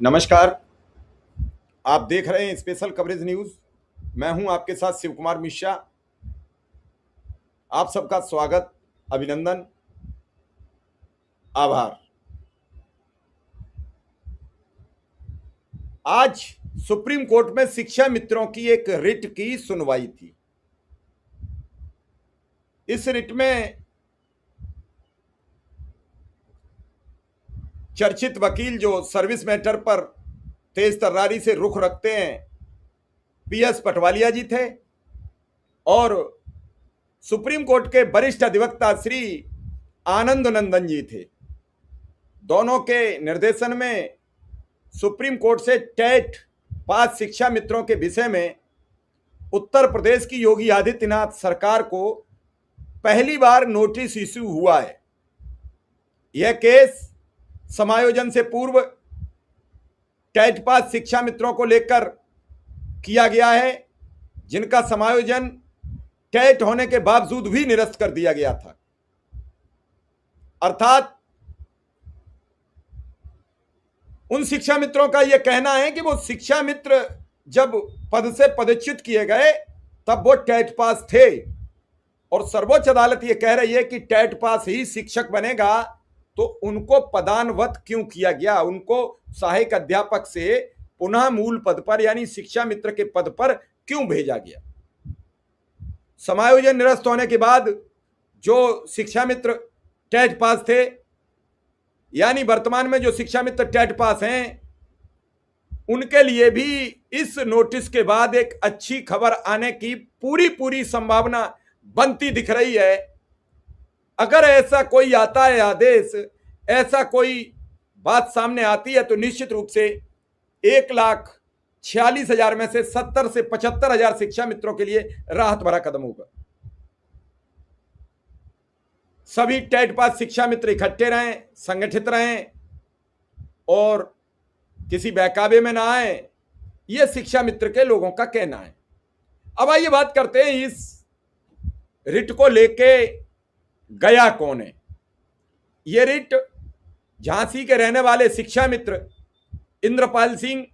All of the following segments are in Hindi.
नमस्कार। आप देख रहे हैं स्पेशल कवरेज न्यूज। मैं हूं आपके साथ शिव कुमार मिश्रा। आप सबका स्वागत, अभिनंदन, आभार। आज सुप्रीम कोर्ट में शिक्षा मित्रों की एक रिट की सुनवाई थी। इस रिट में चर्चित वकील जो सर्विस मैटर पर तेज तर्रारी से रुख रखते हैं, पीएस पटवालिया जी थे और सुप्रीम कोर्ट के वरिष्ठ अधिवक्ता श्री आनंद नंदन जी थे। दोनों के निर्देशन में सुप्रीम कोर्ट से टेट पास शिक्षा मित्रों के विषय में उत्तर प्रदेश की योगी आदित्यनाथ सरकार को पहली बार नोटिस इश्यू हुआ है। यह केस समायोजन से पूर्व टेट पास शिक्षा मित्रों को लेकर किया गया है, जिनका समायोजन टेट होने के बावजूद भी निरस्त कर दिया गया था। अर्थात उन शिक्षा मित्रों का यह कहना है कि वो शिक्षा मित्र जब पद से पदच्युत किए गए तब वो टेट पास थे, और सर्वोच्च अदालत यह कह रही है कि टेट पास ही शिक्षक बनेगा तो उनको पदान्वत क्यों किया गया, उनको सहायक अध्यापक से पुनः मूल पद पर यानी शिक्षा मित्र के पद पर क्यों भेजा गया। समायोजन निरस्त होने के बाद जो शिक्षा मित्र टेट पास थे, यानी वर्तमान में जो शिक्षा मित्र टेट पास हैं, उनके लिए भी इस नोटिस के बाद एक अच्छी खबर आने की पूरी संभावना बनती दिख रही है। अगर ऐसा कोई आता है आदेश, ऐसा कोई बात सामने आती है तो निश्चित रूप से 1,46,000 में से 70 से 75,000 शिक्षा मित्रों के लिए राहत भरा कदम होगा। सभी टेट पास शिक्षा मित्र इकट्ठे रहें, संगठित रहें और किसी बहकावे में ना आए, यह शिक्षा मित्र के लोगों का कहना है। अब आइए बात करते हैं इस रिट को लेके गया कौन है। यह रिट झांसी के रहने वाले शिक्षा मित्र इंद्रपाल सिंह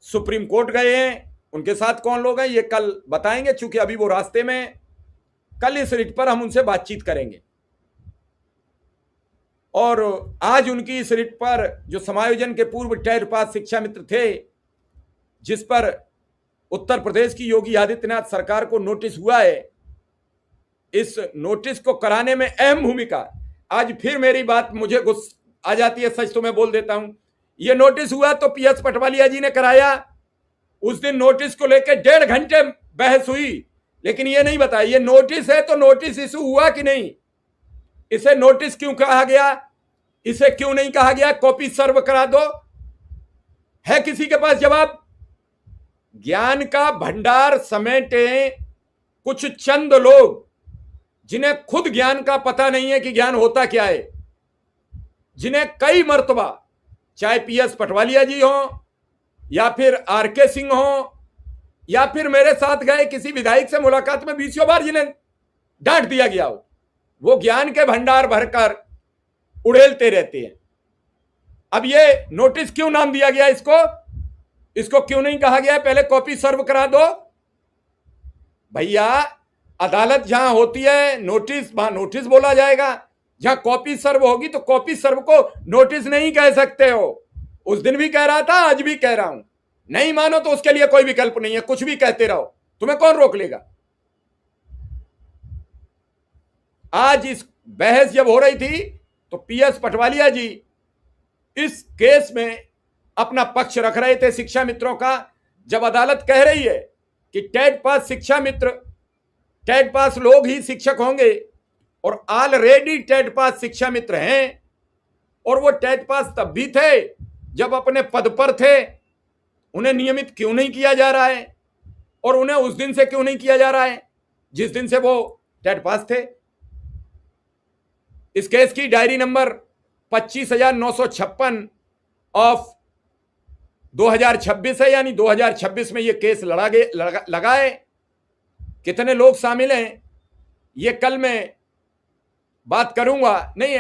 सुप्रीम कोर्ट गए हैं। उनके साथ कौन लोग हैं ये कल बताएंगे, चूंकि अभी वो रास्ते में। कल इस रिट पर हम उनसे बातचीत करेंगे और आज उनकी इस रिट पर जो समायोजन के पूर्व टेट पास शिक्षा मित्र थे, जिस पर उत्तर प्रदेश की योगी आदित्यनाथ सरकार को नोटिस हुआ है, इस नोटिस को कराने में अहम भूमिका, आज फिर मेरी बात मुझे गुस्सा आ जाती है, सच तो मैं बोल देता हूं। यह नोटिस हुआ तो पीएस पटवालिया जी ने कराया। उस दिन नोटिस को लेकर 1.5 घंटे बहस हुई, लेकिन यह नहीं बताया ये नोटिस है तो नोटिस इशू हुआ कि नहीं, इसे नोटिस क्यों कहा गया, इसे क्यों नहीं कहा गया कॉपी सर्व करा दो। है किसी के पास जवाब? ज्ञान का भंडार समेटे कुछ चंद लोग, जिन्हें खुद ज्ञान का पता नहीं है कि ज्ञान होता क्या है, जिन्हें कई मर्तबा चाहे पीएस पटवालिया जी हो या फिर आरके सिंह हो या फिर मेरे साथ गए किसी विधायक से मुलाकात में 20 बार जिन्हें डांट दिया गया हो, वो ज्ञान के भंडार भरकर उड़ेलते रहते हैं। अब ये नोटिस क्यों नाम दिया गया, इसको क्यों नहीं कहा गया पहले कॉपी सर्व करा दो। भैया, अदालत जहां होती है नोटिस, वहां नोटिस बोला जाएगा। जहां कॉपी सर्व होगी तो कॉपी सर्व को नोटिस नहीं कह सकते हो। उस दिन भी कह रहा था, आज भी कह रहा हूं। नहीं मानो तो उसके लिए कोई विकल्प नहीं है, कुछ भी कहते रहो, तुम्हें कौन रोक लेगा। आज इस बहस जब हो रही थी तो पीएस पटवालिया जी इस केस में अपना पक्ष रख रहे थे शिक्षा मित्रों का। जब अदालत कह रही है कि टेट पास शिक्षा मित्र, टेट पास लोग ही शिक्षक होंगे और ऑलरेडी टेट पास शिक्षा मित्र हैं, और वो टेट पास तब भी थे जब अपने पद पर थे, उन्हें नियमित क्यों नहीं किया जा रहा है, और उन्हें उस दिन से क्यों नहीं किया जा रहा है जिस दिन से वो टेट पास थे। इस केस की डायरी नंबर 25,956 ऑफ 2026 है, यानी 2026 में ये केस लगा है। कितने लोग शामिल हैं ये कल मैं बात करूंगा। नहीं,